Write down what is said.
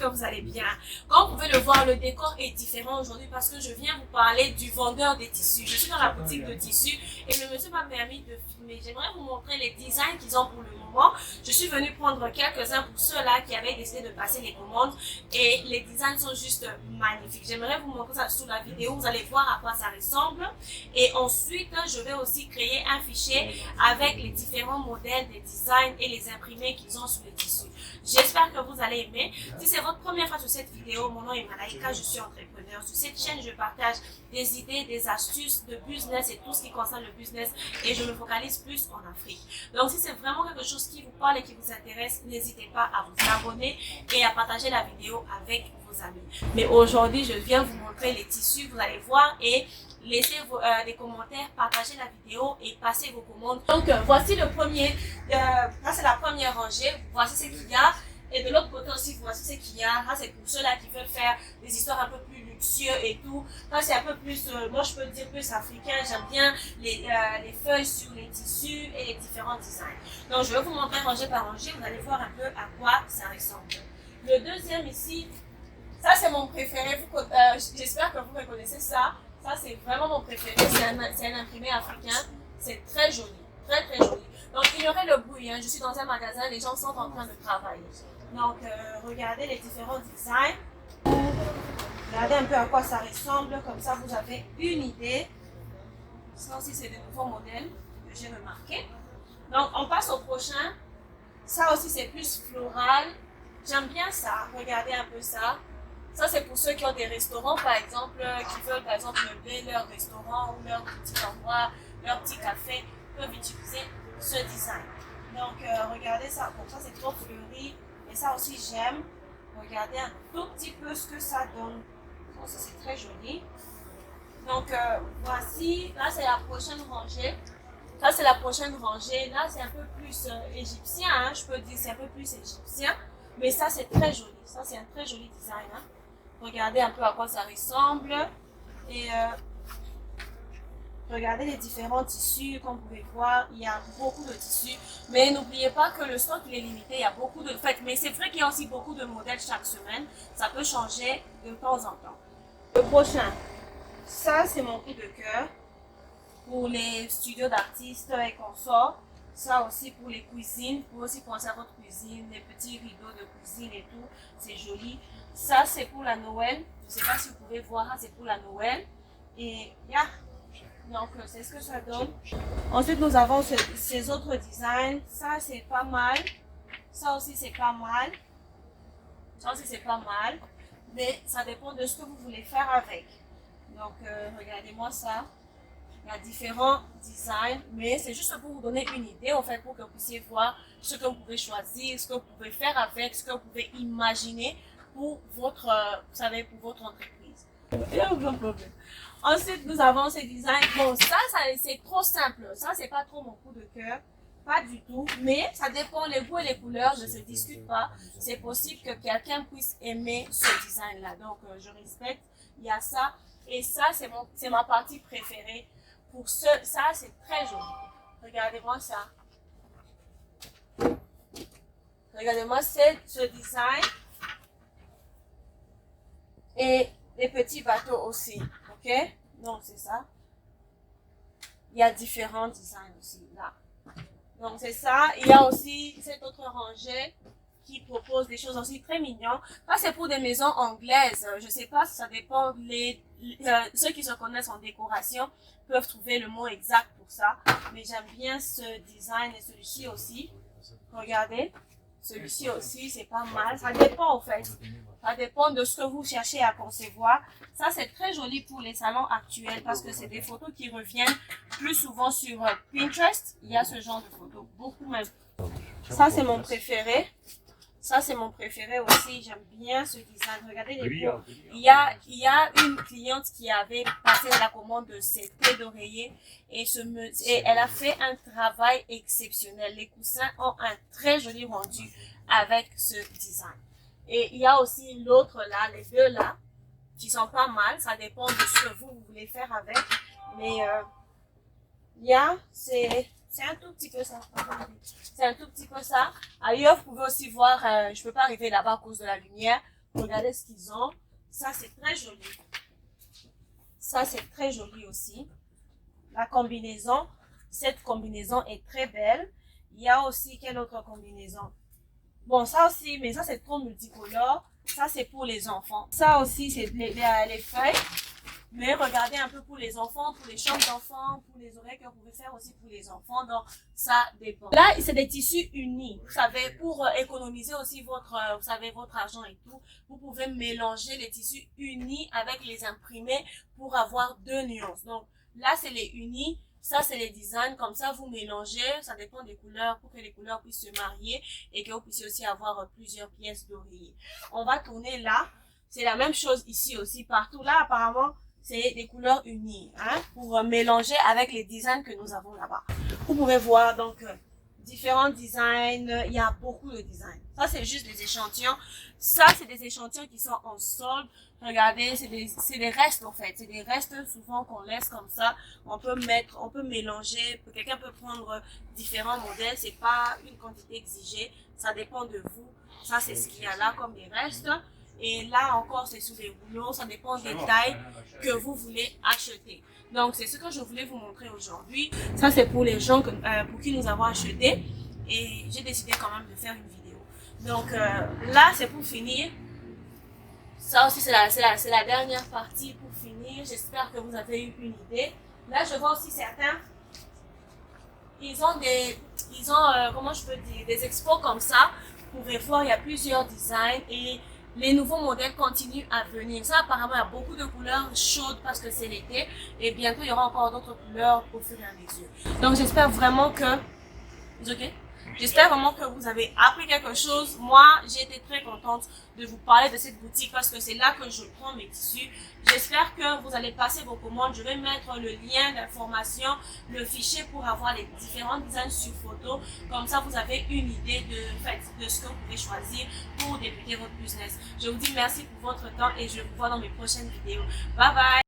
que vous allez bien. Comme vous pouvez le voir, le décor est différent aujourd'hui parce que je viens vous parler du vendeur des tissus. Je suis dans la boutique de tissus et le monsieur m'a permis de filmer. J'aimerais vous montrer les designs qu'ils ont pour le moment. Je suis venue prendre quelques-uns pour ceux-là qui avaient décidé de passer les commandes et les designs sont juste magnifiques. J'aimerais vous montrer ça sous la vidéo. Vous allez voir à quoi ça ressemble. Et ensuite, je vais aussi créer un fichier avec les différents modèles des designs et les imprimés qu'ils ont sur les tissus. J'espère que vous allez aimer. Si c'est votre première fois sur cette vidéo, mon nom est Malaika, je suis entrepreneur. Sur cette chaîne, je partage des idées, des astuces de business et tout ce qui concerne le business et je me focalise plus en Afrique. Donc si c'est vraiment quelque chose qui vous parle et qui vous intéresse, n'hésitez pas à vous abonner et à partager la vidéo avec vos amis. Mais aujourd'hui, je viens vous montrer les tissus, vous allez voir, et laissez des commentaires, partagez la vidéo et passez vos commandes. Donc voici le premier, là c'est la première rangée, voici ce qu'il y a. Et de l'autre côté aussi, voici ce qu'il y a. Là c'est pour ceux-là qui veulent faire des histoires un peu plus luxueux et tout. Là c'est un peu plus, moi je peux dire plus africain. J'aime bien les feuilles sur les tissus et les différents designs. Donc je vais vous montrer rangée par rangée, vous allez voir un peu à quoi ça ressemble. Le deuxième ici, ça c'est mon préféré. J'espère que vous reconnaissez ça. Ça, c'est vraiment mon préféré. C'est un imprimé africain. C'est très joli. Très, très joli. Donc, ignorez le bruit. Hein. Je suis dans un magasin. Les gens sont en train de travailler. Donc, regardez les différents designs. Regardez un peu à quoi ça ressemble. Comme ça, vous avez une idée. Ça aussi, c'est des nouveaux modèles que j'ai remarqué. Donc, on passe au prochain. Ça aussi, c'est plus floral. J'aime bien ça. Regardez un peu ça. Ça, c'est pour ceux qui ont des restaurants, par exemple, qui veulent, par exemple, meubler leur restaurant ou leur petit endroit, leur petit café, peuvent utiliser ce design. Donc, regardez ça. Comme ça, c'est trop fleuri. Et ça aussi, j'aime. Regardez un tout petit peu ce que ça donne. Donc, ça, c'est très joli. Donc, voici. Là, c'est la prochaine rangée. Ça, c'est la prochaine rangée. Là, c'est un peu plus égyptien, hein, je peux dire. C'est un peu plus égyptien. Mais ça, c'est très joli. Ça, c'est un très joli design. Hein. Regardez un peu à quoi ça ressemble. Et regardez les différents tissus. Comme vous pouvez voir, il y a beaucoup de tissus. Mais n'oubliez pas que le stock il est limité. Il y a beaucoup de... mais c'est vrai qu'il y a aussi beaucoup de modèles chaque semaine. Ça peut changer de temps en temps. Le prochain. Ça, c'est mon coup de cœur. Pour les studios d'artistes et consorts. Ça aussi pour les cuisines. Vous pouvez aussi penser à votre cuisine. Les petits rideaux de cuisine et tout. C'est joli. Ça, c'est pour la Noël. Je ne sais pas si vous pouvez voir, c'est pour la Noël. Et donc, c'est ce que ça donne. Ensuite, nous avons ces autres designs. Ça, c'est pas mal. Ça aussi, c'est pas mal. Ça aussi, c'est pas mal. Mais ça dépend de ce que vous voulez faire avec. Donc, regardez-moi ça. Il y a différents designs, mais c'est juste pour vous donner une idée, en fait, pour que vous puissiez voir ce que vous pouvez choisir, ce que vous pouvez faire avec, ce que vous pouvez imaginer pour votre, vous savez, pour votre entreprise. Il n'y a aucun problème. Ensuite, nous avons ces designs. Bon, ça c'est trop simple. Ça, c'est pas trop mon coup de cœur. Pas du tout. Mais ça dépend, les goûts et les couleurs ne se discutent pas. C'est possible que quelqu'un puisse aimer ce design-là. Donc, je respecte. Il y a ça. Et ça, c'est ma partie préférée. Pour ça, c'est très joli. Regardez-moi ça. Regardez-moi ce design. Et les petits bateaux aussi. Ok? Donc, c'est ça. Il y a différents designs aussi là. Donc, c'est ça. Il y a aussi cette autre rangée qui propose des choses aussi très mignonnes. Ça, c'est pour des maisons anglaises. Je sais pas si ça dépend. Ceux qui se connaissent en décoration peuvent trouver le mot exact pour ça. Mais j'aime bien ce design et celui-ci aussi. Regardez. Celui-ci aussi, c'est pas mal. Ça dépend en fait. Ça dépend de ce que vous cherchez à concevoir. Ça, c'est très joli pour les salons actuels parce que c'est des photos qui reviennent plus souvent sur Pinterest. Il y a ce genre de photos, beaucoup même. Ça, c'est mon préféré. Ça, c'est mon préféré aussi. J'aime bien ce design. Regardez les peaux. Il y a une cliente qui avait passé la commande de ses clés d'oreiller et elle a fait un travail exceptionnel. Les coussins ont un très joli rendu avec ce design. Et il y a aussi l'autre là, les deux là, qui sont pas mal. Ça dépend de ce que vous voulez faire avec. Mais c'est un tout petit peu ça. C'est un tout petit peu ça. Ailleurs, vous pouvez aussi voir, je peux pas arriver là-bas à cause de la lumière. Regardez ce qu'ils ont. Ça, c'est très joli. Ça, c'est très joli aussi. La combinaison, cette combinaison est très belle. Il y a aussi, quelle autre combinaison? Bon, ça aussi, mais ça, c'est trop multicolore. Ça, c'est pour les enfants. Ça aussi, c'est les feuilles. Mais regardez un peu pour les enfants, pour les chambres d'enfants, pour les oreilles que vous pouvez faire aussi pour les enfants. Donc, ça dépend. Là, c'est des tissus unis. Vous savez, pour économiser aussi votre, vous savez, votre argent et tout, vous pouvez mélanger les tissus unis avec les imprimés pour avoir deux nuances. Donc, là, c'est les unis. Ça, c'est les designs. Comme ça, vous mélangez. Ça dépend des couleurs pour que les couleurs puissent se marier et que vous puissiez aussi avoir plusieurs pièces d'oreiller. On va tourner là. C'est la même chose ici aussi. Partout là, apparemment, c'est des couleurs unies, hein, pour mélanger avec les designs que nous avons là-bas. Vous pouvez voir donc différents designs, il y a beaucoup de designs. Ça, c'est juste des échantillons. Ça, c'est des échantillons qui sont en solde. Regardez, c'est des restes en fait. C'est des restes souvent qu'on laisse comme ça. On peut mélanger. Quelqu'un peut prendre différents modèles. C'est pas une quantité exigée. Ça dépend de vous. Ça, c'est ce qu'il y a là comme des restes. Et là encore, c'est sous des rouleaux. Ça dépend des tailles que vous voulez acheter. Donc, c'est ce que je voulais vous montrer aujourd'hui. Ça, c'est pour les gens pour qui nous avons acheté. Et j'ai décidé quand même de faire une vidéo. Donc, là, c'est pour finir. Ça aussi, c'est la dernière partie pour finir. J'espère que vous avez eu une idée. Là, je vois aussi certains. Ils ont comment je peux dire, des expos comme ça. Vous pouvez voir, il y a plusieurs designs et les nouveaux modèles continuent à venir. Ça, apparemment, il y a beaucoup de couleurs chaudes parce que c'est l'été. Et bientôt, il y aura encore d'autres couleurs au fur et à mesure. Donc, j'espère vraiment que... OK? J'espère vraiment que vous avez appris quelque chose. Moi, j'ai été très contente de vous parler de cette boutique parce que c'est là que je prends mes tissus. J'espère que vous allez passer vos commandes. Je vais mettre le lien d'information, le fichier pour avoir les différents designs sur photo. Comme ça, vous avez une idée de ce que vous pouvez choisir pour débuter votre business. Je vous dis merci pour votre temps et je vous vois dans mes prochaines vidéos. Bye bye!